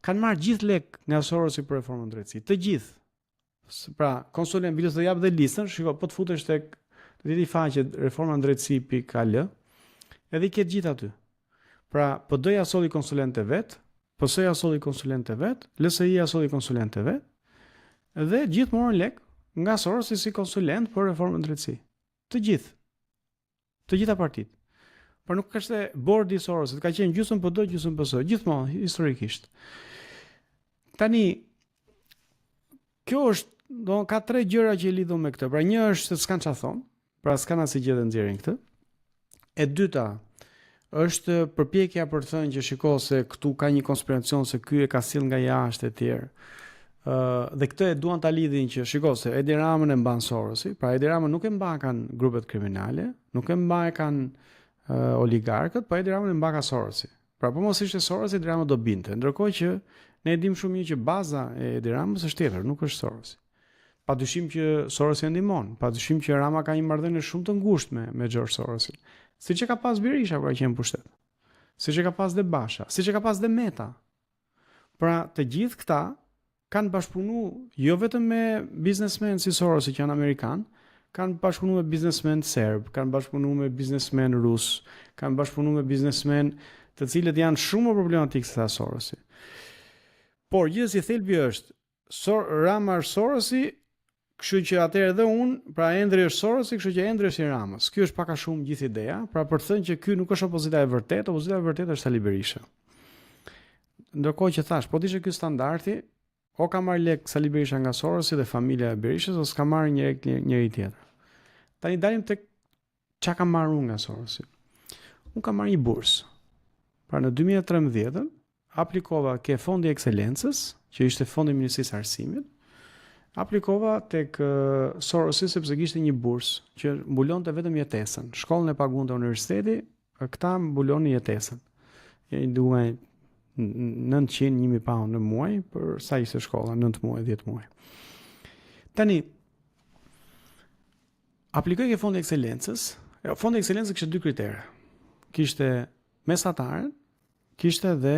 Kanë marrë gjithë lek nga Sorosi për reformën drejtësi, të gjithë. Pra, konsulent bilës të jap dhe listën, shiko, po të futesh tek i faqet reformën drejtësi.al, edhe i ketë gjithë aty. Pra, PD-ja solli konsulente vet, PS-ja solli konsulente vet, LSI-ja solli konsulente vet, dhe gjithë morën lek nga Sorosi si konsulent për reformën drejtësi. Të gjithë. Të gjitha partitë. Por nuk ka shte bordi i Sorosit, ka qenë gjysmë PD, gjysmë PS, gjithmonë historikisht. Tani kjo është, ka 3 gjëra që lidhen me këtë. Pra një është se s'kan çfarë thon, pra s'kan asgjë të nxjerrin këtë. E dyta është përpjekja për të thënë që shiko se këtu ka një konspiracion se ky e ka sill nga jashtë e tjerë. Dhe këtë e duan ta lidhin që shiko se Edi Ramën e mban Sorosi, pra Edi Ramën nuk e mbakan grupet kriminale, nuk e mbakan oligarkët, po Edi Ramën e mbaka Sorosi. Pra po mos ishte Sorosi, Edi Rama do binte. Ndërkohë që ne e dim shumë mirë që baza e Edi Ramës është tjetër, nuk është Sorosi. Padyshim që Sorosi e ndihmon, padyshim që Rama ka një marrëdhënie shumë të ngushtë me George Sorosin. Siç e ka pas Berisha kur ka qenë pushtet. Siç e ka pas dhe Basha, siç e ka pas dhe Meta. Pra të gjithë këta kanë bashkëpunu jo vetëm me biznesmen si Sorosi që janë amerikan, kanë bashkëpunu me biznesmen serb, kanë bashkëpunu me biznesmen rus, kanë bashkëpunu me biznesmen të cilët janë shumë më problematikë se Sorosi. Por gjithsesi thelbi është Rama është Sorosi, kështu që atëherë edhe unë, pra Endri është Sorosi, kështu që Endri është i Ramës. Ky është pak a shumë gjithë ideja, pra për të thënë që ky nuk është opozita e vërtetë, opozita e vërtetë është Sali Berisha. Ndërkohë që thash, po t'ishte ky standardi, o ka marrë lek Sali Berisha nga Sorosi dhe familja e Berishës, ose ka marrë njëri tjetër. Tani dalim tek çka ka marrë unë nga Sorosi. Unë kam marrë një bursë. Pra në 2013 aplikova ke Fondi i Ekselencës, që ishte fondi i Ministrisë së Arsimit. Aplikova tek Sorosi sepse kishte një bursë që mbulonte vetëm jetesën. Shkollën e pagunte universiteti, këta mbulonin jetesën. I duaj 900-1000 pound në muaj për sa ishte shkolla, 9 muaj, 10 muaj. Tani aplikoj ke Fondi i Ekselencës. Fondi i Ekselencës kishte dy kritere. Kishte mesatarën, kishte dhe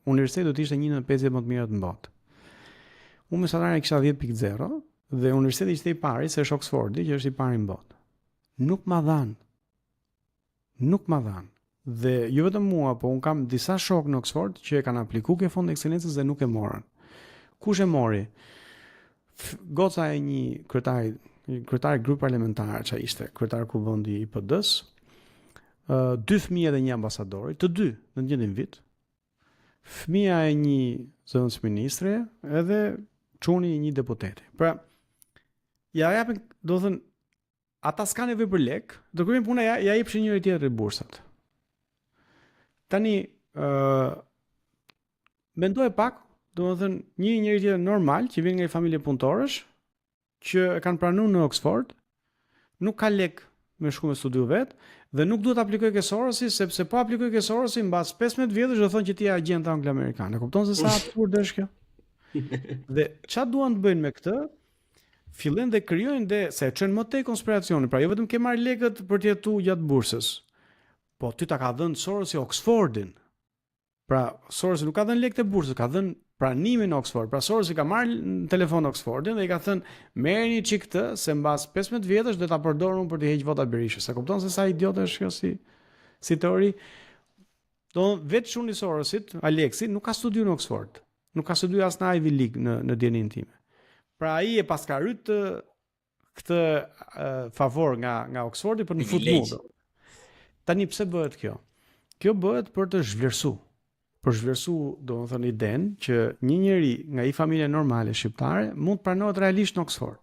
universiteti do të ishte një në 50 më të mirët në botë. Unë mesatarën kisha 10.0 dhe universiteti ishte i pari, se është Oxfordi, që është i pari në botë. Nuk ma dhanë. Dhe jo vetëm mua, po unë kam disa shok në Oxford që e kanë apliku ke Fondi i Ekselencës dhe nuk e morën. Kush e mori? Goca e një kryetari grup parlamentar, që ishte kryetar kuvendi i PD-s, 2 fëmijë dhe një ambasadori, të dy në të njëjtin vit. Fëmia e një zëvendës ministre edhe çuni i një deputeti. Pra, ja japin, do të thënë, ata s'kan nevojë për lek, do kryejnë puna ja jepshin njëri tjetrit bursat. Tani, mendoj pak, do të thënë, njëri tjetër normal që vjen nga një familje punëtorësh, që e kanë pranuar në Oxford, nuk ka lek me shku me studiu vet dhe nuk duhet aplikoj ke Sorosi, sepse po aplikoj ke Sorosi mbas 15 vjetësh do thonë që ti je agent anglo-amerikan. E kupton se sa absurd është kjo? Dhe çfarë duan të bëjnë me këtë? Fillojnë dhe krijojnë dhe se e çojnë më tej konspiracioni. Pra jo vetëm ke marr lekët për të jetuar gjatë bursës. Po ty ta ka dhënë Sorosi Oxfordin. Pra Sorosi nuk ka dhënë lekët e bursës, ka dhënë pranimin në Oxford. Pra Sorosi ka marrë në telefon Oxfordin dhe i ka thënë merrni çik këtë se mbas 15 vjetësh do ta përdorun për të heqë vota Berishës. E kupton se sa idiotë është kjo si teori? Do vetë shuni Sorosit, Aleksi nuk ka studiu në Oxford. Nuk ka studiu as në Ivy League në djenin time. Pra ai e paska ryt këtë favor nga Oxfordi për në futboll. Tani pse bëhet kjo? Kjo bëhet për të zhvlerësuar. Për zhvlerësu, do të thënë idenë që një njeri nga një familje normale shqiptare mund të pranohet realisht në Oxford.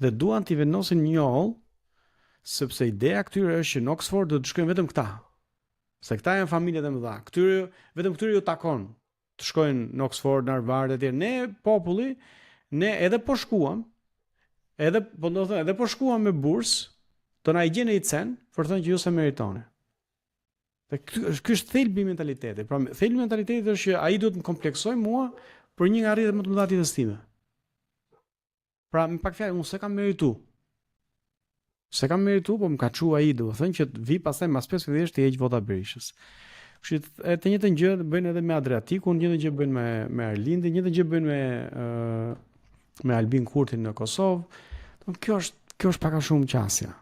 Dhe duan t'i vendosin një oll, sepse ideja këtyre është që në Oxford do të shkojnë vetëm këta. Se këta janë familjet e mëdha. Vetëm këtyre ju takon të shkojnë në Oxford, në Harvard etj. Ne populli, ne edhe po shkuam, edhe po shkuam me bursë, do na i gjeni i cen për të thënë që ju se meritoni. Ky është thelbi i mentalitetit. Pra thelbi i mentalitetit është që ai duhet të më kompleksoj mua për një nga arritjet më të mëdha të jetës time. Pra me pak fjalë unë s'e kam merituar. Po më ka çuar ai, do të thënë që vi pastaj mbas 5 vjetësh të heq vota Berishës. Kështu që të njëjtën gjë bëjnë edhe me Adriatikun, të njëjtën gjë bëjnë me Arlindin, të njëjtën gjë bëjnë me Albin Kurtin në Kosovë. Kjo është pak a shumë qasja.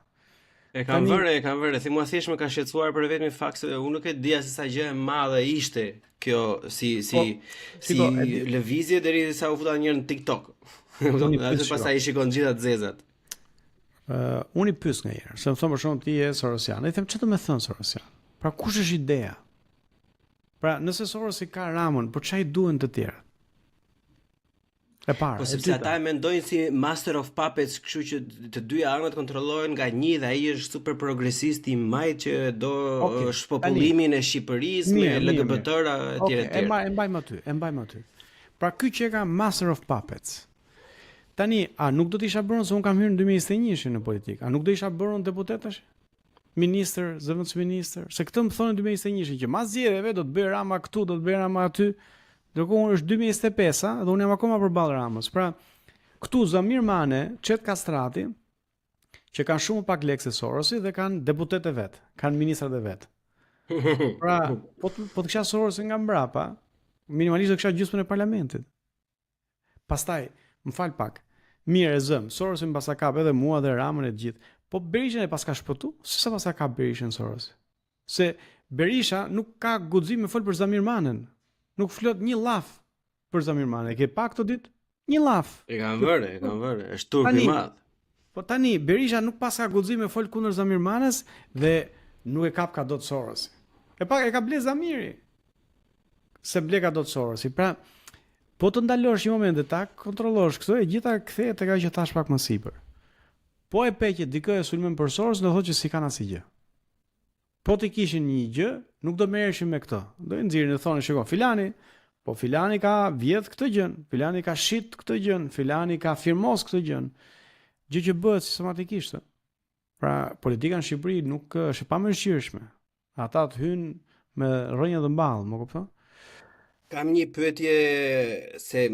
E kam vërë, si mua thjesht më ka shqetësuar për vetëm fakt se unë nuk e dija se sa gjë e madhe ishte kjo si lëvizje derisa u futa njërë në TikTok. Atë pastaj i shikon gjitha të zezat. Unë i pyes nga herë, se më thonë për shumë ti je Sorosian. I them çfarë do të thënë Sorosian? Pra kush është ideja? Pra nëse Sorosi ka Ramën, për çfarë i duhen të tjerë? E para. Po sepse ata e mendojnë si Master of Puppets, kështu që të dyja anët kontrollohen nga një dhe ai është super progresist i majt që do shpopullimin e Shqipërisë me LGBT-ra etj. E mbajmë aty. Pra ky që ka Master of Puppets. Tani, a nuk do të isha bërën se unë kam hyrë në 2021 në politikë? A nuk do isha bërën deputetash? Ministër, zëvendës ministër, se këtë më thonë në 2021 që mas zgjedhjeve do të bëj Rama këtu, do të bëj Rama aty. Ndërkohë unë është 2025 dhe unë jam akoma përballë Ramës. Pra, këtu Zamir Mane, Çet Kastrati, që kanë shumë pak lekë se Sorosi dhe kanë deputetë vet, kanë ministrat e vet. Pra, po të kisha Sorosi nga mbrapa, minimalisht do kisha gjysmën e parlamentit. Pastaj, më fal pak. Mirë e zëm, Sorosi më pasa kap edhe mua dhe Ramën e gjithë. Po Berishën e paska shpëtu? Si sa paska kap Berishën Sorosi? Se Berisha nuk ka guxim me fol për Zamir Manën. Nuk flot një llaf për Zamir Manën. E ke pa këtë ditë? Një llaf. E kanë vërë, është turp i madh. Po tani Berisha nuk paska guxim me fol kundër Zamir Manës dhe nuk e kap ka dot Sorosi. E ka ble Zamiri. Se ble ka dot Sorosi. Pra, po të ndalosh një moment dhe ta kontrollosh këto e gjitha kthehet tek ajo që thash pak më sipër. Po e peqet dikë e sulmen për Soros, do thotë që si kanë asgjë. Po të kishin një gjë, nuk do merreshin me këtë. Do i nxirrin e thonë, shikoj, filani ka vjedh këtë gjën, filani ka shit këtë gjën, filani ka firmos këtë gjën. Gjë që bëhet sistematikisht. Pra, politika në Shqipëri nuk është e pamëshirshme. Ata të hyjnë me rrënjë të mballë, më kupton? Kam një pyetje se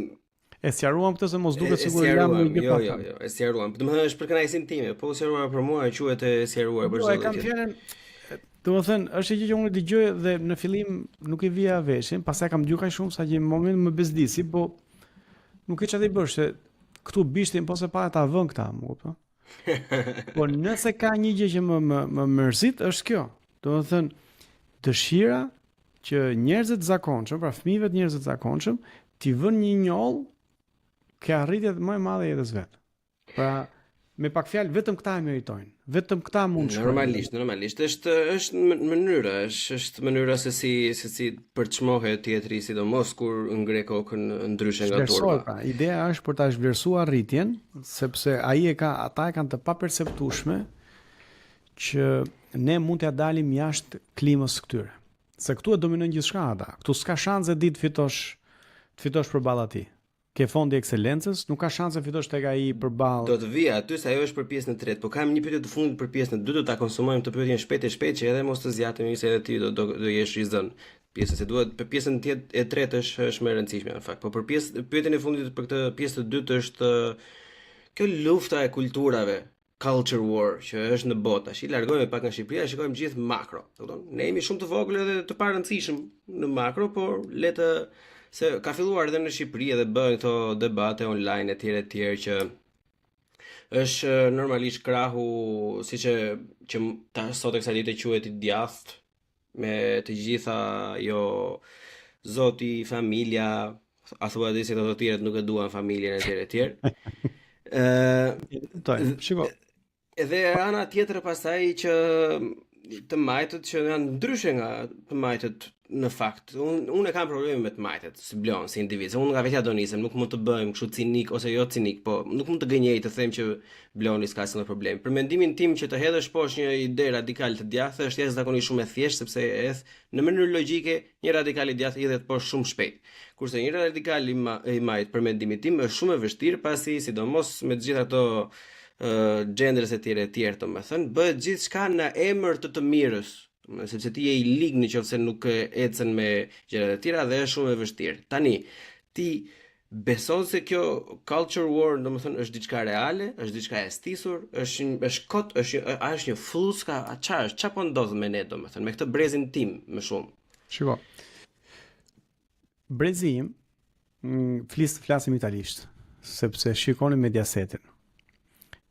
e sqaruam këtë se mos duket sikur jam një gjë pa. Jo, e sqaruam. Domethënë është për kënaqësinë time, po sqaruar për mua quhet e sqaruar për çdo gjë. Jo, e kam fjalën. Domethënë është një gjë që unë dëgjoj dhe në fillim nuk i vija veshin, pastaj kam dëgjuar kaq shumë sa që në moment më bezdisi, po nuk e çati bësh se këtu bishtin po se pa ta vën këta, më kupton? Po nëse ka një gjë që më mërzit është kjo. Domethënë dëshira që njerëzit zakonshëm, pra fëmijëve të njerëzit zakonshëm, t'i vën një njoll ke arritjet më e madhe jetës vet. Pra, me pak fjalë vetëm këta e meritojnë. Vetëm këta mund të shkojnë. Normalisht është mënyra se si përçmohet tjetri, sidomos kur ngre kokën ndryshe nga turpa. Pra, ideja është për ta zhvlerësuar arritjen, sepse ata e kanë të paperceptueshme që ne mund t'ja dalim jashtë klimës këtyre. Se këtu e dominojnë gjithçka ata. Këtu s'ka shanse ditë të fitosh përballë atij. Ke fondi ekselencës, nuk ka shanse fitosh tek ai përballë. Do të vija aty se ajo është për pjesën e tretë, po kam një pyetje të fundit për pjesën e dytë, do ta konsumojmë të pyetjen shpejt që edhe mos të zgjatemi se edhe ti do jesh i zën pjesën se duhet për pjesën e tretë është më e rëndësishme në fakt. Po për pyetjen e fundit për këtë pjesë të dytë është kjo lufta e kulturave. Culture war që është në botë. Tash i largojmë pak nga Shqipëria, shikojmë gjithë makro. Kupton? Ne jemi shumë të vogël edhe të parëndësishëm në makro, por le të se ka filluar edhe në Shqipëri edhe bëhen këto debate online etj që është normalisht krahu siç që sot e kësaj dite quhet i djathtë me të gjitha zoti, familja, a thua dhe se të tjerët nuk e duan familjen etj. Shiko. Edhe ana tjetër pastaj që të majtët që janë ndryshe nga të majtët në fakt. Unë kam probleme me të majtët, si Blon, si individ. Se unë nga vetja do nisem, nuk mund të bëjmë kështu cinik ose jo cinik, po nuk mund të gënjej të them që Bloni s'ka asnjë problem. Për mendimin tim që të hedhësh poshtë një ide radikale të djathtë është jashtëzakonisht shumë e thjeshtë sepse në mënyrë logjike një radikal i djathtë hidhet poshtë shumë shpejt. Kurse një radikal i majt për mendimin tim është shumë e vështirë pasi sidomos me të gjitha ato genders e tjerë domethënë bëhet gjithçka në emër të mirës, sepse ti je i ligë nëse nuk ecën me gjëra të tjera dhe është shumë e vështirë. Tani ti beson se kjo culture war domethënë është diçka reale, është diçka e stisur, është një fluska, çfarë po ndodh me ne domethënë me këtë brezin tim më shumë. Shiko. Brezi im flasim italisht, sepse shikoni Mediasetin.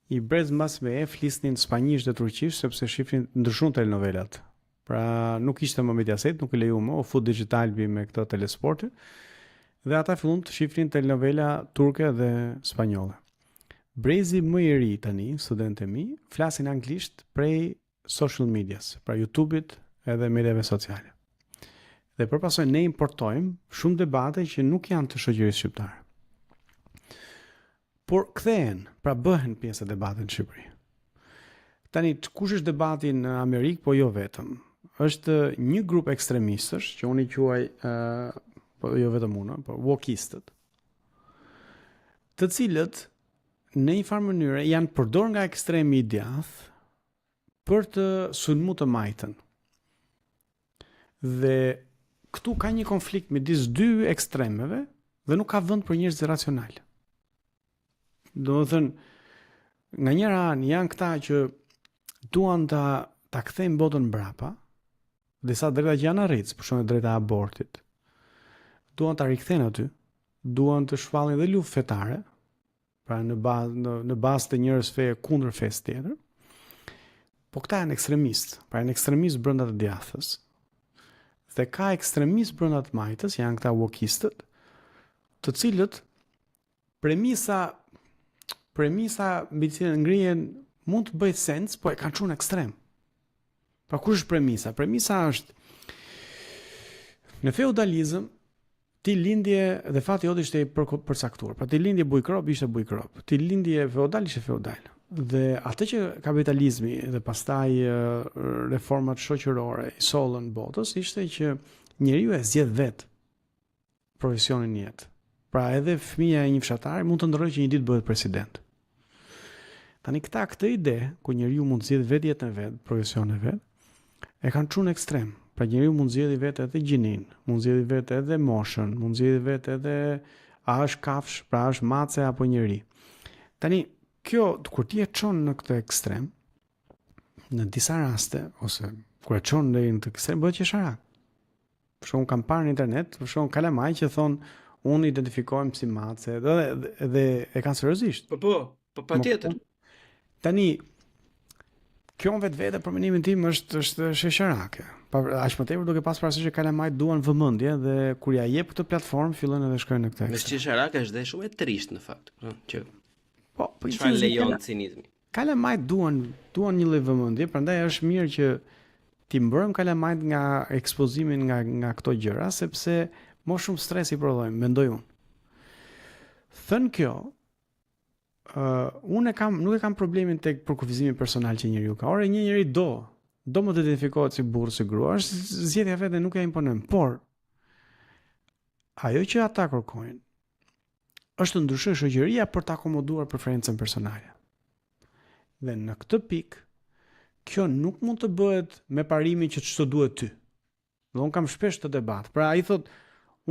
I brez mbas me flisnin spanjisht dhe turqisht sepse shifnin ndryshun telenovelat. Pra nuk ishte më Mediaset, nuk e leju më, u fut digitalbi me këto telesporti, dhe ata fillun të shifnin telenovela turke dhe spanjolle. Brezi më i ri tani, studentët e mi, flasin anglisht prej social medias, pra YouTube-it edhe mediave sociale. Dhe përpasoj ne importojmë shumë debate që nuk janë të shoqërisë shqiptare. Por kthehen, pra bëhen pjesë e debatit në Shqipëri. Tani, kush është debati në Amerikë, po jo vetëm. Është një grup ekstremistësh, që unë i quaj, po jo vetëm unë, po wokistët, të cilët në një farë mënyrë janë përdor nga ekstremi i djathtë për të sulmu të majtën. Dhe këtu ka një konflikt midis dy ekstremeve dhe nuk ka vend për njerëz racional. Domethënë, nga njëra anë janë këta që duan ta kthejnë botën mbrapa, disa drejta që janë arritës, për shembull drejta e abortit. Duan ta rikthejnë aty, duan të shpallin dhe luftë fetare, pra në bazë të njërës feje kundër fesë tjetër. Po këta janë ekstremistë, pra janë ekstremistë brenda të djathës. Dhe ka ekstremistë brenda të majtës, janë këta wokistët, të cilët premisa mbi të cilën ngrihen mund të bëjë sens, po e kanë çuar në ekstrem. Pra kush është premisa? Premisa është në feudalizëm ti lindje dhe fati jot ishte i përcaktuar. Pra ti lindje bujkrop ishte bujkrop. Ti lindje feudal ishte feudal. Dhe atë që kapitalizmi dhe pastaj reformat shoqërore i sollën botës ishte që njeriu e zgjedh vet profesionin e jetë. Pra edhe fëmia e një fshatari mund të ndrojë që një ditë bëhet president. Tani këtë ide ku njeriu mund të zgjedhë vetë jetën e vet, profesionin e vet, e kanë çuar në ekstrem. Pra njeriu mund të zgjedhë vetë edhe gjinin, mund të zgjedhë vetë edhe moshën, mund të zgjedhë vetë edhe a është kafsh, pra është mace apo njeri. Tani kjo kur ti e çon në këtë ekstrem, në disa raste ose kur e çon deri në këtë ekstrem bëhet qesharak. Për shembull kam parë në internet, për shembull kalamaj që thon unë identifikohem si mace dhe e kanë seriozisht. Po patjetër. Tani kjo vetvete për mendimin tim është shesharake. Aq më tepër duke pas parasysh që kalamajt duan vëmendje dhe kur ja jep këtë platformë fillojnë edhe shkojnë në këtë. Me shesharake është dhe shumë e trisht në fakt, që po çfarë lejon cinizmi. Kalamajt duan një lloj vëmendje, prandaj është mirë që ti mbrojmë kalamajt nga ekspozimin nga këto gjëra, sepse më shumë stres i prodhojmë, mendoj unë. Thënë kjo, unë nuk e kam problemin tek përkufizimi personal që njeriu ka. Ore një njeri do më të identifikohet si burrë, si grua, është zgjedhja vetë, nuk ja imponon, por ajo që ata kërkojnë është të ndryshojë shoqëria për të akomoduar preferencën personale. Dhe në këtë pikë, kjo nuk mund të bëhet me parimin që ç'to duhet ty. Dhe unë kam shpesh të debat. Pra ai thot,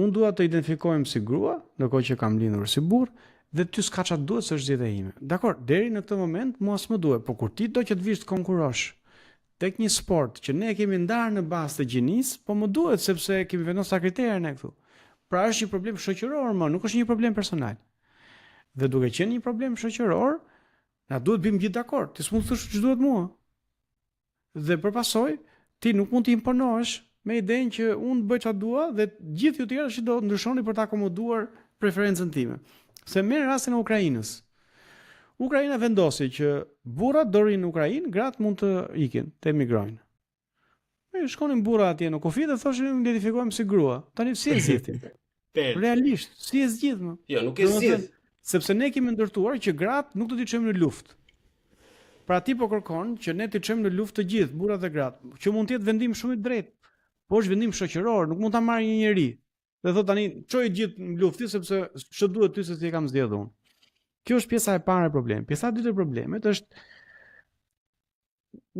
unë dua të identifikohem si grua, ndërkohë që kam lindur si burr, dhe ty s'ka çfarë duhet se është zgjedhja ime. Dakor, deri në këtë moment mua s'më duhet, por kur ti do që të vish të konkurosh tek një sport që ne e kemi ndarë në bazë të gjinisë, po më duhet sepse kemi vendosur kriterë ne këtu. Pra është një problem shoqëror, nuk është një problem personal. Dhe duke qenë një problem shoqëror, na duhet bim gjithë dakord. Ti s'mund të thosh ç'duhet mua. Dhe përpasoj, ti nuk mund të imponohesh me idenë që unë bëj çfarë dua dhe gjithë ju tjerë që do ndryshoni për të akomoduar preferencën time. Se merr rastin e Ukrainës. Ukraina vendosi që burrat do rinë në Ukrainë, gratë mund të ikin, të emigrojnë. Shkonin burra atje në kufi dhe thoshin identifikohem si grua. Tani si e zgjidhin? Realisht, si e zgjidhmë? Jo, nuk e zgjidh. Sepse ne kemi ndërtuar që gratë nuk do t'i çojmë në luftë. Pra ti po kërkon që ne t'i çojmë në luftë të gjithë, burrat dhe gratë, që mund të jetë vendim shumë i drejtë. Po është vendim shoqëror, nuk mund ta marrë një njeri. Dhe thot tani çoj gjithë në luftë sepse ç'do duhet ty se ti e kam zgjedhur unë. Kjo është pjesa e parë e problemit. Pjesa e dytë e problemit është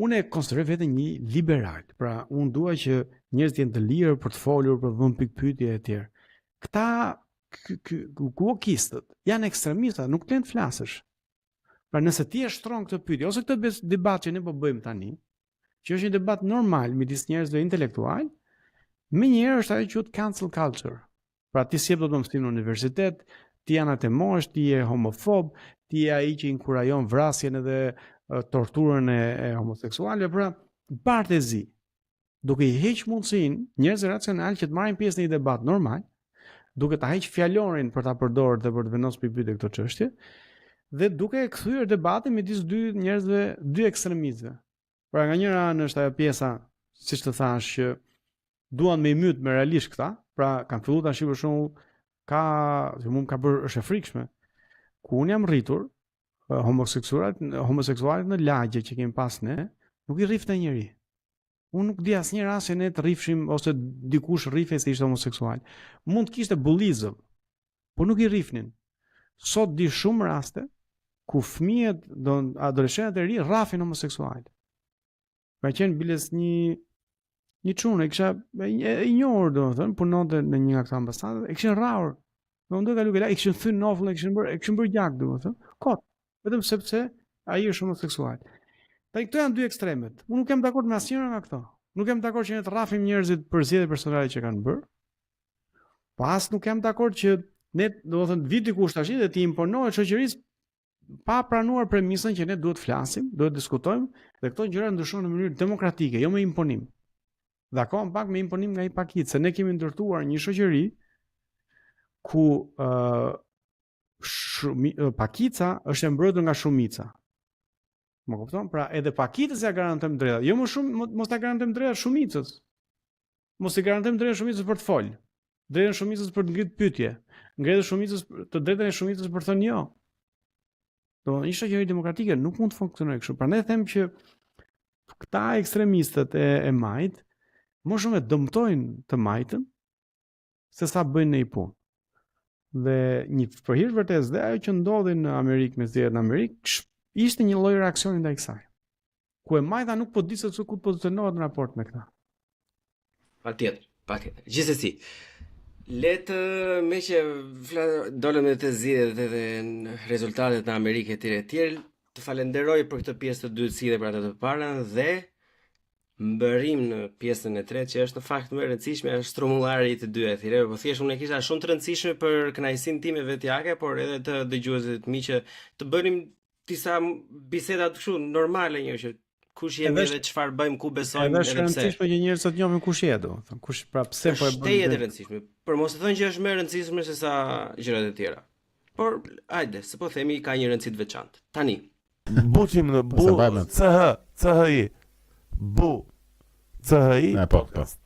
unë e konsideroj veten një liberal. Pra unë dua që njerëzit jenë të lirë për të folur, për të vënë pikë pyetje etj. Këta wokistët janë ekstremistë, nuk të flasësh. Pra nëse ti e shtron këtë pyetje ose këtë debat që ne po bëjmë tani, që është një debat normal midis njerëzve intelektual, më njëherë është ajo quhet cancel culture. Pra ti si do të mësim në universitet, ti janë atemosh, ti je homofob, ti je ai që inkurajon vrasjen edhe torturën e homoseksualëve, pra bartezi. Duke i heq mundësinë njerëzve racional që të marrin pjesë në një debat normal, duke ta heq fjalorin për ta përdorur dhe për të vendosur pikë këto çështje, dhe duke e kthyer debatin midis dy njerëzve, dy ekstremistëve. Pra nga njëra anë është ajo pjesa, siç të thash, që duan me i myt me realisht këta, pra kanë filluar tash për shembull ka bërë është e frikshme. Ku unë jam rritur, homoseksualit në lagje që kemi pas ne, nuk i rrifte njëri. Unë nuk di asnjë rast që ne të rrifshim ose dikush rrife se ishte homoseksual. Mund të kishte bullizëm, por nuk i rrifnin. Sot di shumë raste ku fëmijët, adoleshentët e ri rrafin homoseksual. Ka qenë biles një çunë, kisha e njohur domethënë, punonte në një nga këto ambasade, e kishin rrahur. Do kalu i kishin thënë nofull, e kishin bërë gjak domethënë. Kot, vetëm sepse ai është homoseksual. Këto janë dy ekstremet. Unë nuk jam dakord me asnjërin nga këto. Nuk jam dakord që ne të rrafim njerëzit për zgjedhje personale që kanë bërë. Pas nuk jam dakord që ne domethënë viti kush tash dhe ti imponohet shoqërisë pa pranuar premisën që ne duhet flasim, duhet diskutojmë dhe këto gjëra ndryshojnë në mënyrë demokratike, jo me imponim. Dhe akoma pak me imponim nga i pakicë, se ne kemi ndërtuar një shoqëri ku pakica është e mbrojtur nga shumica. Më kupton? Pra edhe pakicës ja garantojmë drejtat. Jo më shumë mos ta garantojmë drejtat shumicës. Mos i garantojmë drejtat shumicës për të fol. Drejtën shumicës për të ngritur pyetje. Ngritur shumicës të drejtën e shumicës për të thënë jo. Do një shoqëri demokratike nuk mund të funksionojë kështu. Prandaj them që këta ekstremistët e majt më shumë e dëmtojnë të majtën se sa bëjnë në i punë. Dhe një përhir vërtet dhe ajo që ndodhi në Amerikë me zgjedhjet në Amerikë ishte një lloj reaksioni ndaj kësaj. Ku e majta nuk po di se ku të pozicionohet në raport me këta. Patjetër. Gjithsesi, me që dolëm me të zgjedhjet dhe rezultatet në Amerikë etj, të falenderoj për këtë pjesë të dytë si dhe për atë të parën dhe mbërim në pjesën e tretë që është në fakt më e rëndësishme është strumullari i të dyja thirrë, po thjesht unë e kisha shumë të rëndësishme për kënaqësinë time vetjake, por edhe të dëgjuesit mi që të bënim disa biseda kështu normale, një që kush jemi dhe çfarë bëjmë, ku besojmë edhe pse. Është rëndësishme që njerëzit të njohin kush je, domethënë, kush pra pse po e bën. Është e rëndësishme, por mos e thënë që është më e rëndësishme se sa gjërat e tjera. Por hajde, se po themi ka një rëndësi të veçantë. Tani. Buçim në bu CHI Bu CHI podcast.